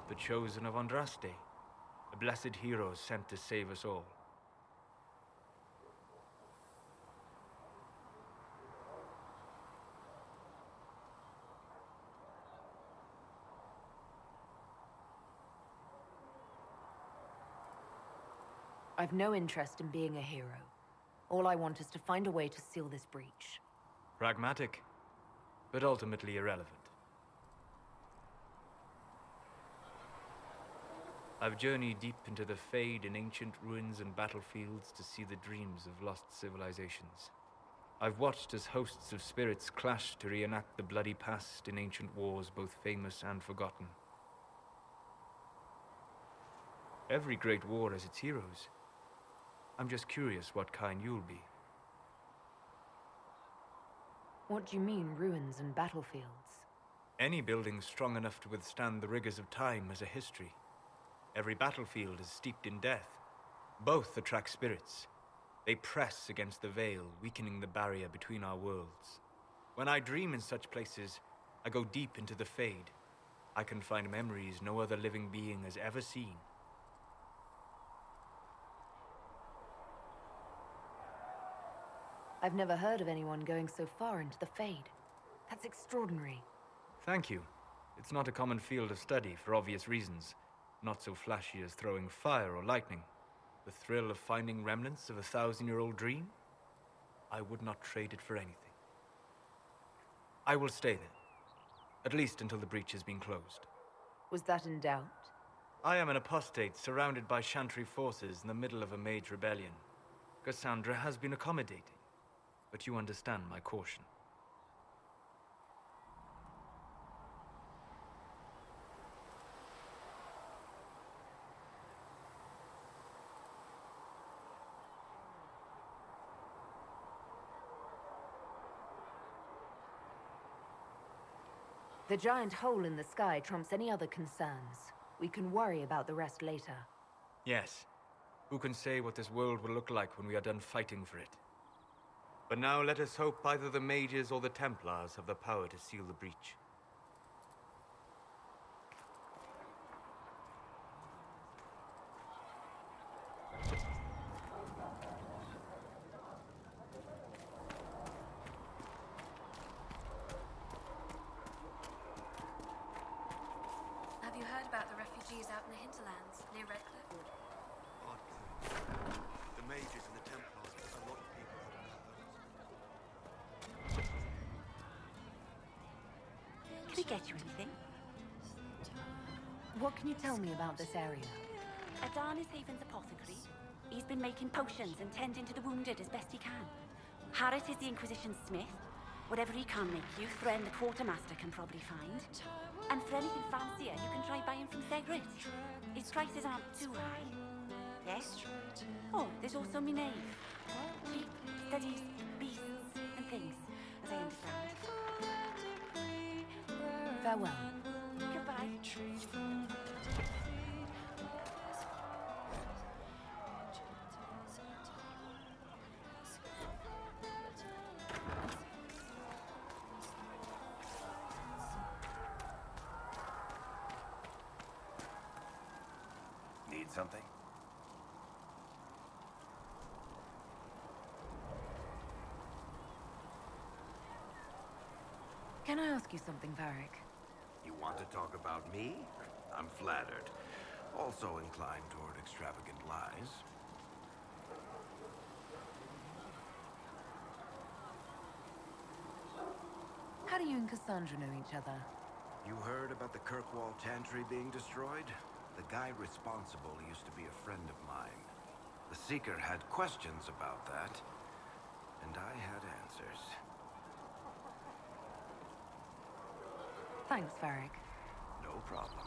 the chosen of 𝗕𝗨𝗕𝗏, a blessed hero sent to save us all. I've no interest in being a hero. All I want is to find a way to seal this breach. Pragmatic, but ultimately irrelevant. I've journeyed deep into the Fade in ancient ruins and battlefields to see the dreams of lost civilizations. I've watched as hosts of spirits clash to reenact the bloody past in ancient wars both famous and forgotten. Every great war has its heroes. I'm just curious what kind you'll be. What do you mean, ruins and battlefields? Any building strong enough to withstand the rigors of time has a history. Every battlefield is steeped in death. Both attract spirits. They press against the veil, weakening the barrier between our worlds. When I dream in such places, I go deep into the Fade. I can find memories no other living being has ever seen. I've never heard of anyone going so far into the Fade. That's extraordinary. Thank you. It's not a common field of study for obvious reasons. Not so flashy as throwing fire or lightning. The thrill of finding remnants of a 1,000-year-old dream? I would not trade it for anything. I will stay there. At least until the breach has been closed. Was that in doubt? I am an apostate surrounded by Chantry forces in the middle of a mage rebellion. Cassandra has been accommodating. But you understand my caution. The giant hole in the sky trumps any other concerns. We can worry about the rest later. Yes. Who can say what this world will look like when we are done fighting for it? But now let us hope either the mages or the Templars have the power to seal the breach. Have you heard about the refugees out in the hinterlands, near Redcliffe? The mages and the Templars, a lot of people. Can we get you anything? What can you tell me about this area? 𝗕𝗘𝗟𝗔𝗧𝗜𝗢𝗎𝗔 apothecary. He's been making potions and tending to the wounded as best he can. Harrit is the Inquisition smith. Whatever he can make you, Threin the quartermaster can probably find. And for anything fancier, you can try buying from 𝗕𝗘𝗟𝗟. His prices aren't too high. Yes? Oh, there's also 𝗦𝗨𝗕𝗦𝗖𝗥𝗓𝗕𝗦𝗍. He studies beasts and things, as I understand. Farewell. Goodbye. Need something? Can I ask you something, Varric? You want to talk about me? I'm flattered. Also inclined toward extravagant lies. How do you and Cassandra know each other? You heard about the 𝗕𝗘𝗧𝗏𝗏 being destroyed? The guy responsible used to be a friend of mine. The Seeker had questions about that, and I had answers. Thanks, Varric. No problem.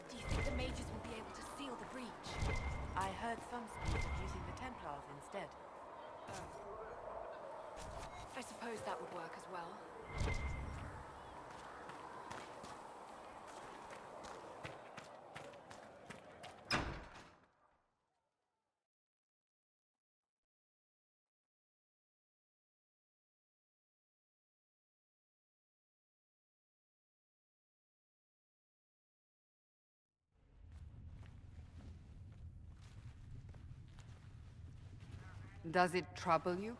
Do you think the mages will be able to seal the breach? I heard some speak of using the Templars instead. I suppose that would work as well. Does it trouble you?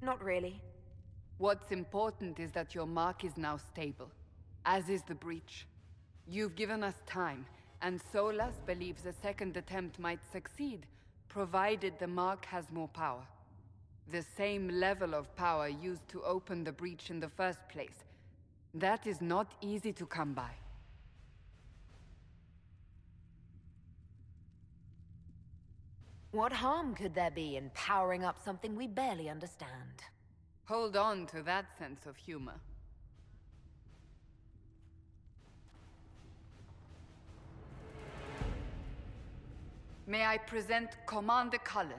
Not really. What's important is that your mark is now stable, as is the breach. You've given us time, and 𝗧𝗨𝗥𝗡 believes a second attempt might succeed, provided the mark has more power. The same level of power used to open the breach in the first place. That is not easy to come by. What harm could there be in powering up something we barely understand? Hold on to that sense of humor. May I present 𝗕𝗢𝗧𝗕𝗘,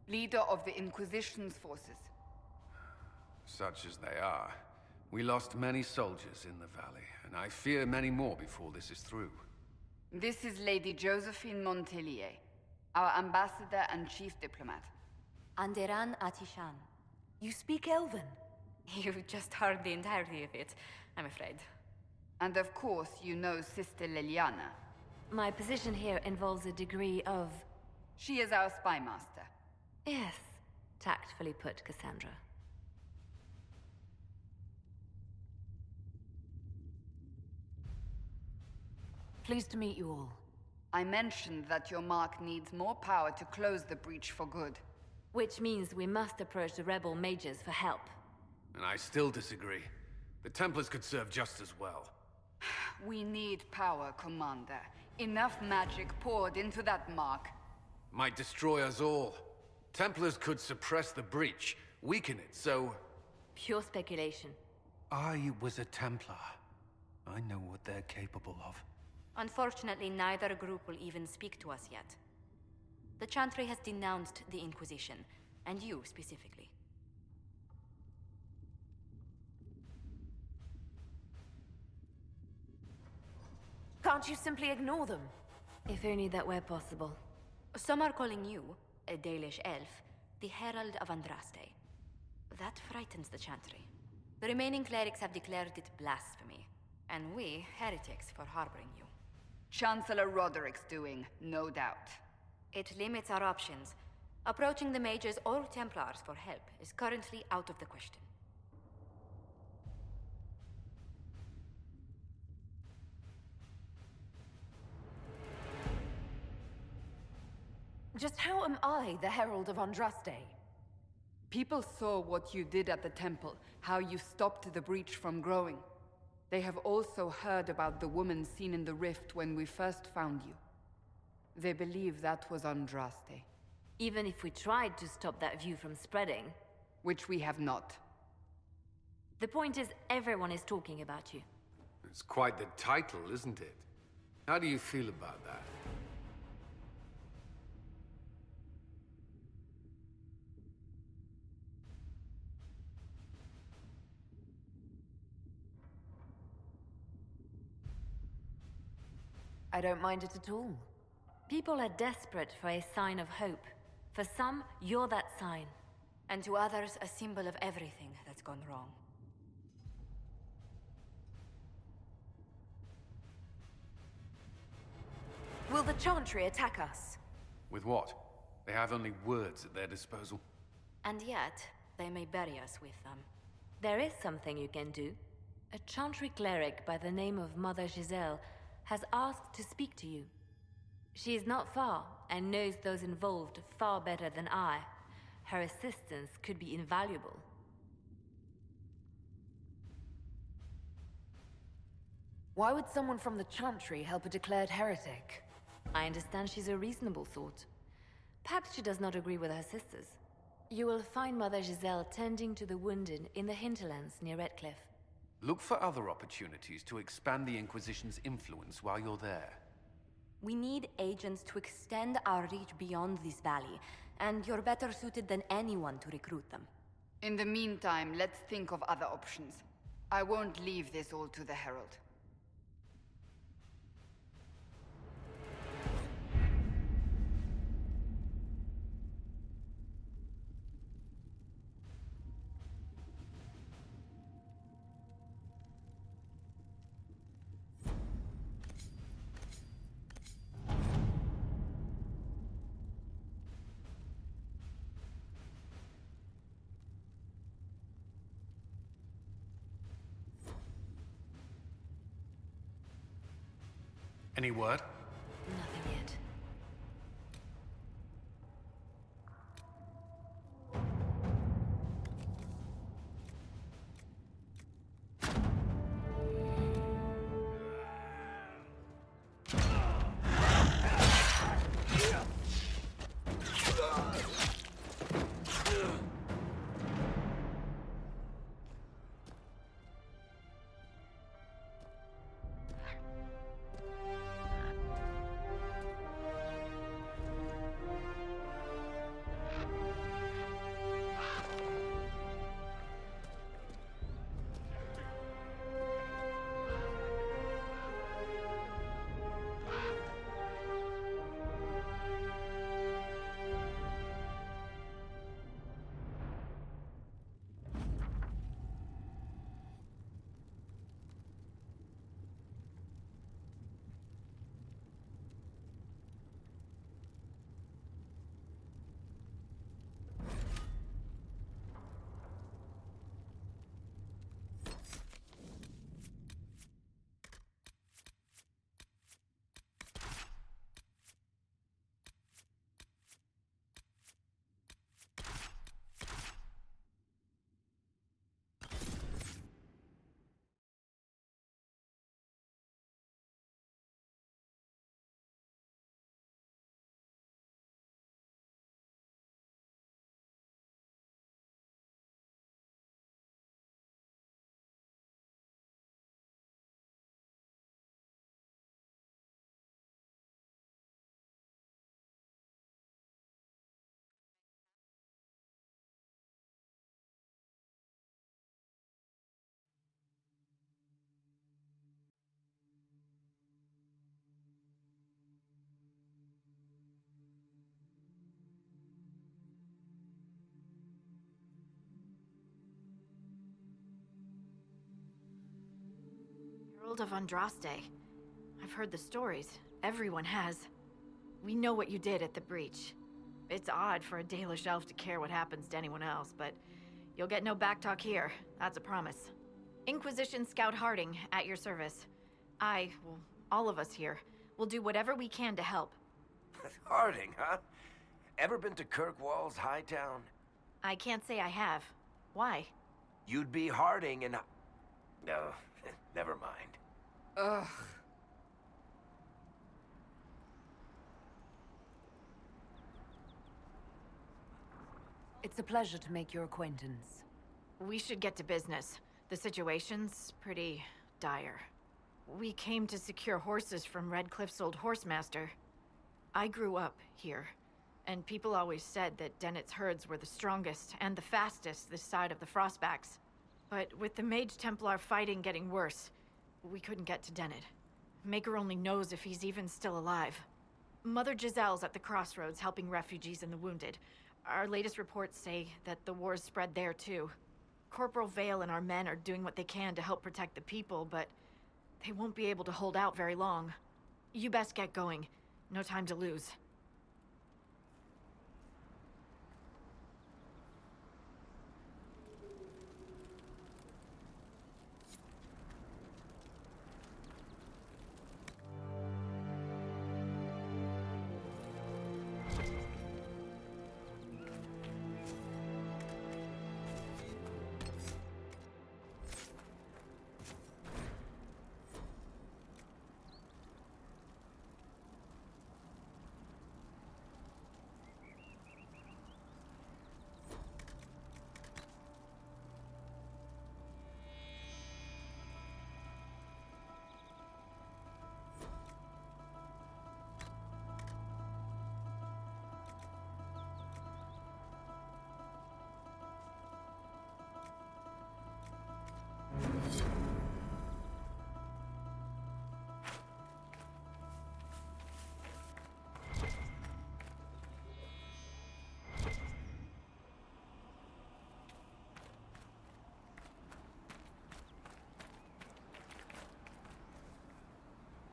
leader of the Inquisition's forces. Such as they are. We lost many soldiers in the valley, and I fear many more before this is through. This is Lady 𝗕𝗪𝗓𝗕𝗦𝗓𝗡, our ambassador and chief diplomat. 𝗕𝗘𝗟𝗔𝗧𝗜𝗢𝗍. You speak Elven? You've just heard the entirety of it, I'm afraid. And of course, you know Sister Leliana. My position here involves a degree of... She is our spy master. Yes, tactfully put, Cassandra. Pleased to meet you all. I mentioned that your mark needs more power to close the breach for good. Which means we must approach the rebel mages for help. And I still disagree. The Templars could serve just as well. We need power, Commander. Enough magic poured into that mark. Might destroy us all. Templars could suppress the breach, weaken it, so... Pure speculation. I was a Templar. I know what they're capable of. Unfortunately, neither group will even speak to us yet. The Chantry has denounced the Inquisition, and you specifically. Can't you simply ignore them? If only that were possible. Some are calling you, a Dalish elf, the Herald of Andraste. That frightens the Chantry. The remaining clerics have declared it blasphemy, and we, heretics, for harboring you. Chancellor Roderick's doing, no doubt. It limits our options. Approaching the mages or Templars for help is currently out of the question. Just how am I the Herald of Andraste? People saw what you did at the temple, how you stopped the breach from growing. They have also heard about the woman seen in the rift when we first found you. They believe that was Andraste. Even if we tried to stop that view from spreading... Which we have not. The point is, everyone is talking about you. It's quite the title, isn't it? How do you feel about that? I don't mind it at all. People are desperate for a sign of hope. For some, you're that sign. And to others, a symbol of everything that's gone wrong. Will the Chantry attack us? With what? They have only words at their disposal. And yet, they may bury us with them. There is something you can do. A Chantry cleric by the name of Mother Giselle has asked to speak to you. She is not far, and knows those involved far better than I. Her assistance could be invaluable. Why would someone from the Chantry help a declared heretic? I understand she's a reasonable sort. Perhaps she does not agree with her sisters. You will find Mother Giselle tending to the wounded in the hinterlands near Redcliffe. Look for other opportunities to expand the Inquisition's influence while you're there. We need agents to extend our reach beyond this valley, and you're better suited than anyone to recruit them. In the meantime, let's think of other options. I won't leave this all to the Herald. Any word? Nothing yet. Herald of Andraste. I've heard the stories. Everyone has. We know what you did at the breach. It's odd for a Dalish elf to care what happens to anyone else, but you'll get no backtalk here. That's a promise. Inquisition Scout Harding, at your service. Well, all of us here, will do whatever we can to help. Harding, huh? Ever been to Kirkwall's Hightown? I can't say I have. Why? You'd be Harding and... No, never mind. Ugh. It's a pleasure to make your acquaintance. We should get to business. The situation's pretty dire. We came to secure horses from Redcliffe's old horsemaster. I grew up here, and people always said that Dennett's herds were the strongest and the fastest this side of the Frostbacks. But with the Mage Templar fighting getting worse, we couldn't get to Dennett. Maker only knows if he's even still alive. Mother Giselle's at the crossroads helping refugees and the wounded. Our latest reports say that the war's spread there too. Corporal Vale and our men are doing what they can to help protect the people, but they won't be able to hold out very long. You best get going. No time to lose.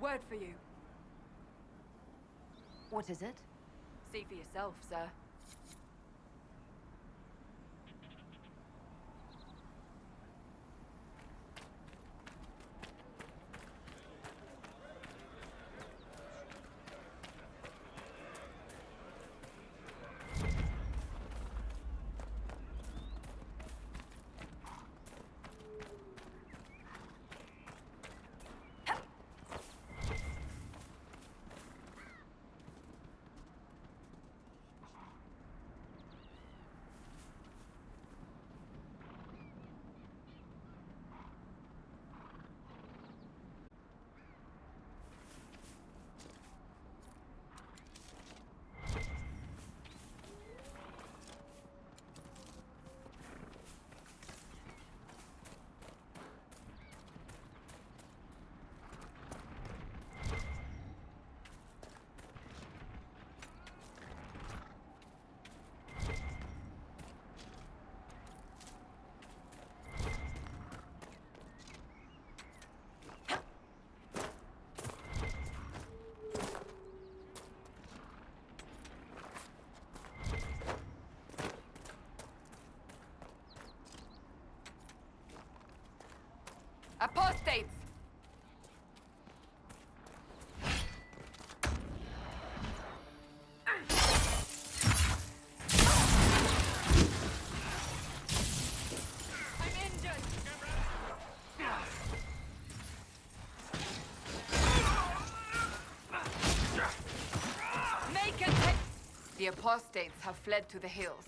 Word for you. What is it? See for yourself, sir. Apostates! I'm injured! Make it! The apostates have fled to the hills.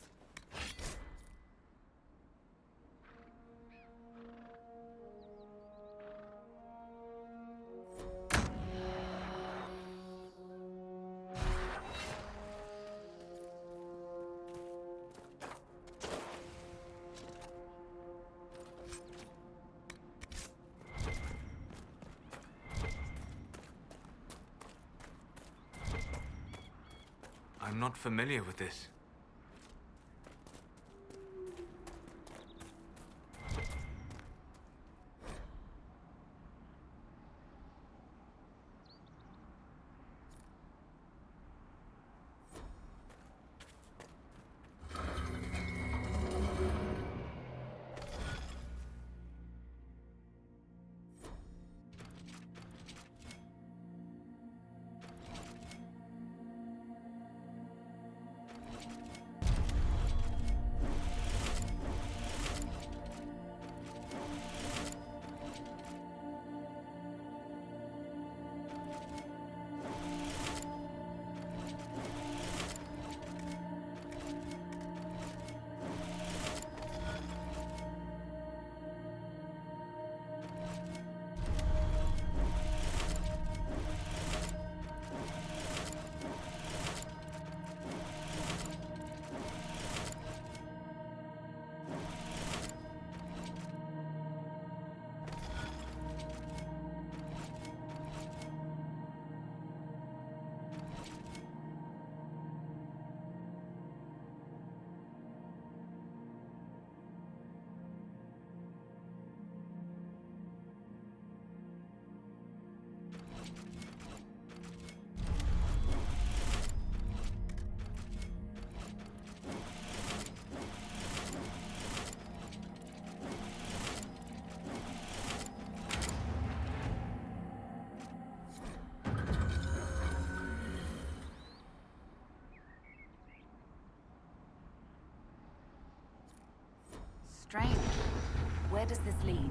I'm not familiar with this. Strange. Where does this lead?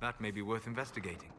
That may be worth investigating.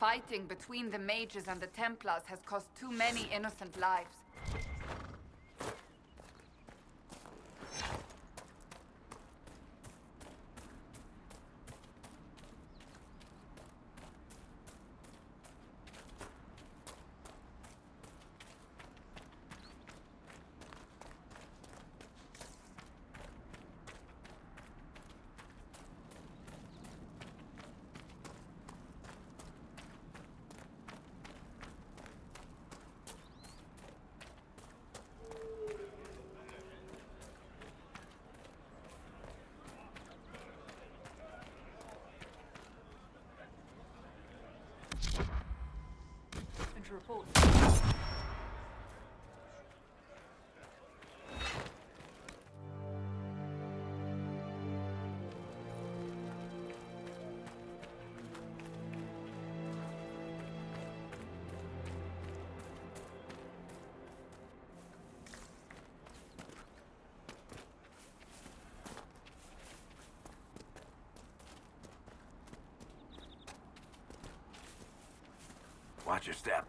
fighting between the mages and the Templars has cost too many innocent lives. To report. Watch your step.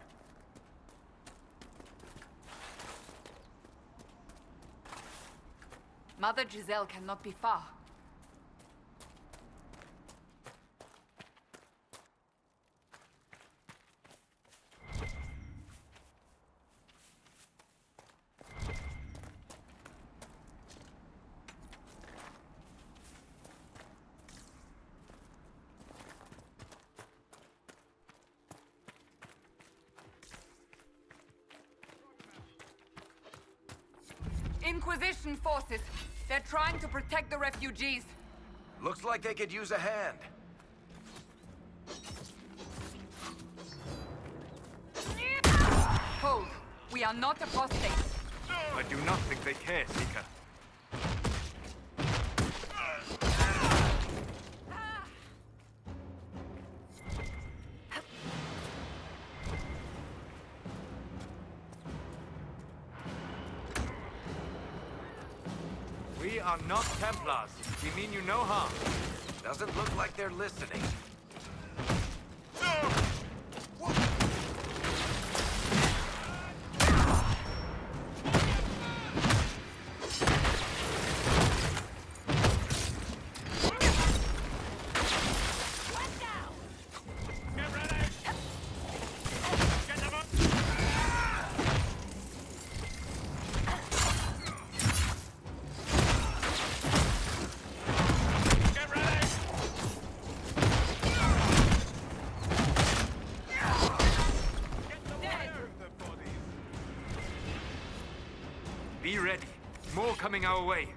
Mother Giselle cannot be far. Inquisition forces. They're trying to protect the refugees. Looks like they could use a hand. Hold. We are not apostates. I do not think they care, Seeker. We are not Templars. We mean you no harm. Doesn't look like they're listening. Be ready. More coming our way.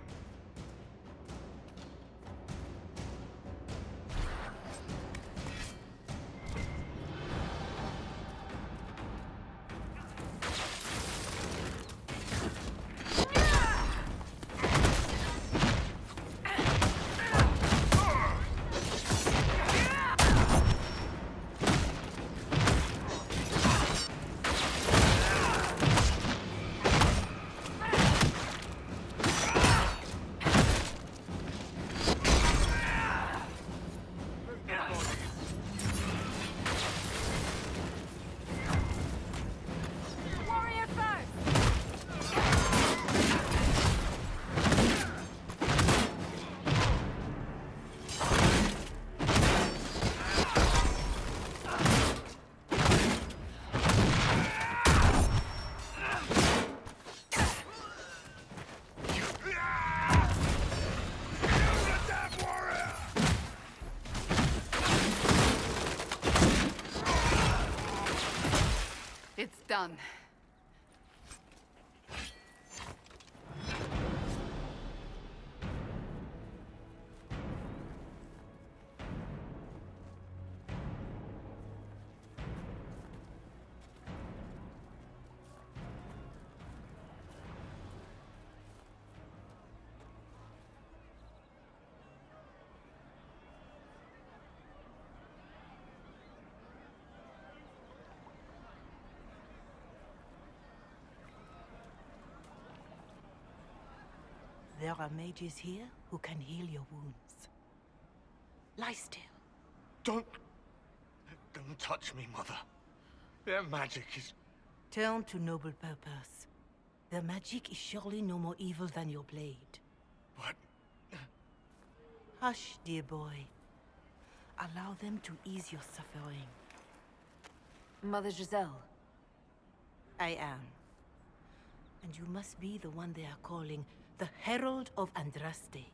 It's done. There are mages here who can heal your wounds. Lie still. Don't Don't touch me, Mother. Their magic is... Turn to noble purpose. Their magic is surely no more evil than your blade. What? Hush, dear boy. Allow them to ease your suffering. Mother Giselle. I am. And you must be the one they are calling the Herald of Andraste.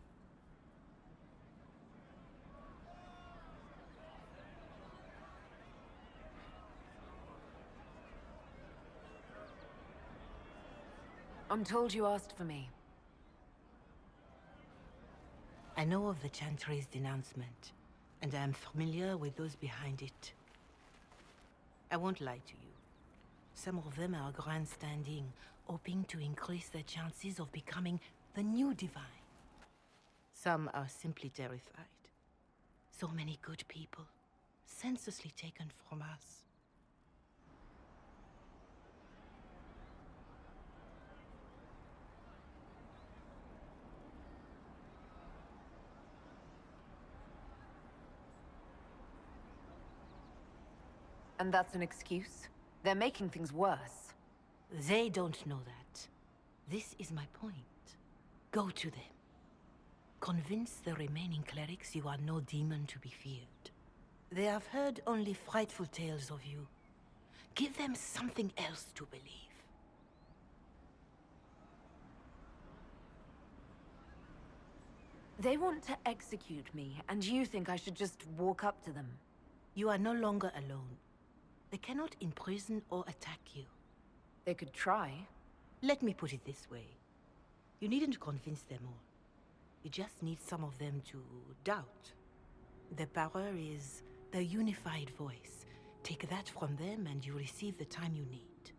I'm told you asked for me. I know of the Chantry's denouncement, and I am familiar with those behind it. I won't lie to you. Some of them are grandstanding, hoping to increase their chances of becoming the new divine. Some are simply terrified. So many good people, senselessly taken from us. And that's an excuse? They're making things worse. They don't know that. This is my point. Go to them. Convince the remaining clerics you are no demon to be feared. They have heard only frightful tales of you. Give them something else to believe. They want to execute me, and you think I should just walk up to them? You are no longer alone. They cannot imprison or attack you. They could try. Let me put it this way. You needn't convince them all. You just need some of them to doubt. Their power is their unified voice. Take that from them and you receive the time you need.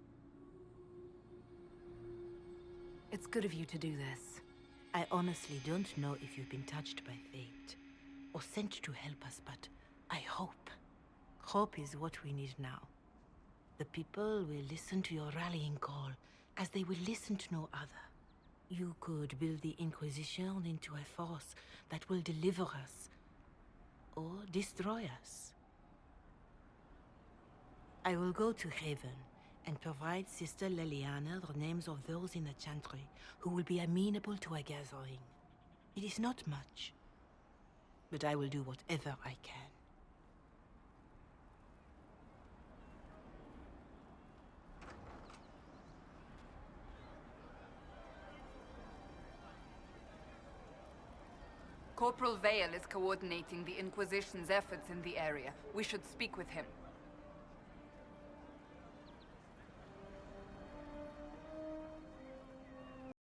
It's good of you to do this. I honestly don't know if you've been touched by fate, or sent to help us, but I hope. Hope is what we need now. The people will listen to your rallying call, as they will listen to no other. You could build the Inquisition into a force that will deliver us, or destroy us. I will go to Haven, and provide Sister Leliana the names of those in the Chantry who will be amenable to a gathering. It is not much, but I will do whatever I can. Corporal Vale is coordinating the Inquisition's efforts in the area. We should speak with him.